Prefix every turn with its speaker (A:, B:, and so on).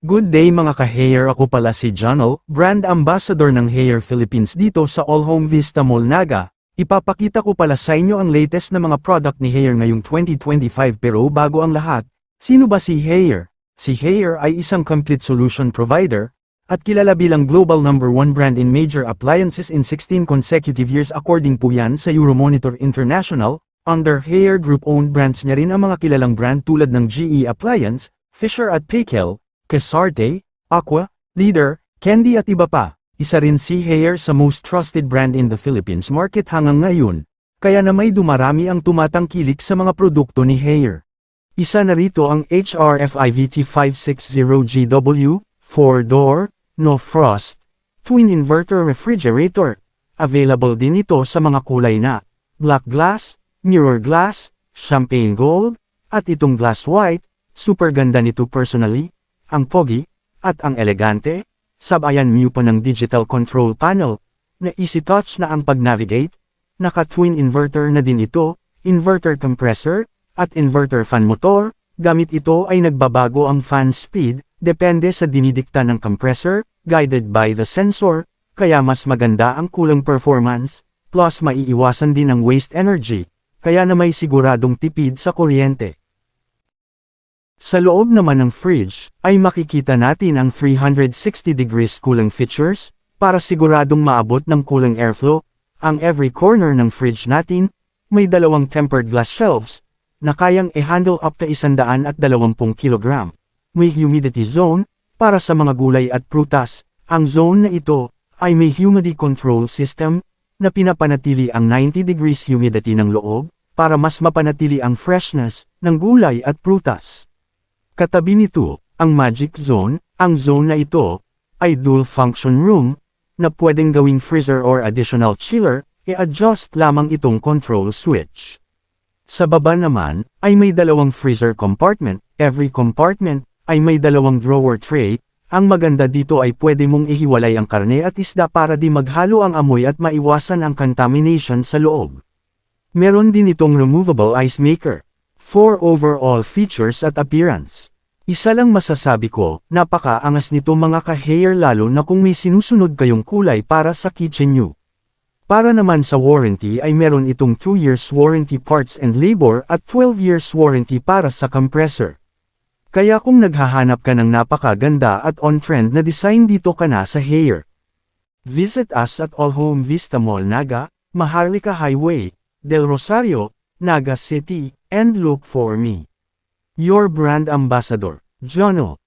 A: Good day mga ka-hair, ako pala si Jonel, brand ambassador ng Hair Philippines dito sa All Home Vista Mall Naga. Ipapakita ko pala sa inyo ang latest na mga product ni Hair ngayong 2025 pero bago ang lahat, sino ba si Hair? Si Hair ay isang complete solution provider, at kilala bilang global #1 brand in major appliances in 16 consecutive years according po yan sa Euromonitor International. Under Hair Group-owned brands niya rin ang mga kilalang brand tulad ng GE Appliance, Fisher at Paykel, Casarte, Aqua, Leader, Candy at iba pa. Isa rin si Hair sa most trusted brand in the Philippines market hanggang ngayon, kaya na may dumarami ang tumatangkilik sa mga produkto ni Hair. Isa na rito ang HRFI VT560GW, 4-door, no frost, twin inverter refrigerator. Available din ito sa mga kulay na black glass, mirror glass, champagne gold, at itong glass white. Super ganda nito personally, ang pogi, at ang elegante. Sabayan mo pa ng digital control panel, na easy touch na ang pag-navigate. Naka-twin inverter na din ito, inverter compressor, at inverter fan motor. Gamit ito ay nagbabago ang fan speed, depende sa dinidikta ng compressor, guided by the sensor, kaya mas maganda ang cooling performance, plus maiiwasan din ang waste energy, kaya na may siguradong tipid sa kuryente. Sa loob naman ng fridge, ay makikita natin ang 360 degrees cooling features, para siguradong maabot ng cooling airflow. Ang every corner ng fridge natin, may dalawang tempered glass shelves, na kayang i-handle up to 120 kg. May humidity zone, para sa mga gulay at prutas. Ang zone na ito, ay may humidity control system, na pinapanatili ang 90 degrees humidity ng loob, para mas mapanatili ang freshness, ng gulay at prutas. Katabi nito, ang Magic Zone. Ang zone na ito, ay dual function room, na pwedeng gawing freezer or additional chiller, i-adjust lamang itong control switch. Sa baba naman, ay may dalawang freezer compartment. Every compartment, ay may dalawang drawer tray. Ang maganda dito ay pwede mong ihiwalay ang karne at isda para di maghalo ang amoy at maiwasan ang contamination sa loob. Meron din itong removable ice maker. 4 overall features at appearance. Isa lang masasabi ko, napaka-angas nito mga ka-hair lalo na kung may sinusunod kayong kulay para sa kitchen nyo. Para naman sa warranty ay meron itong 2 years warranty parts and labor at 12 years warranty para sa compressor. Kaya kung naghahanap ka ng napakaganda at on-trend na design dito ka na sa Hair. Visit us at All Home Vista Mall Naga, Maharlika Highway, Del Rosario, Naga City, and look for me. Your brand ambassador, Jonel.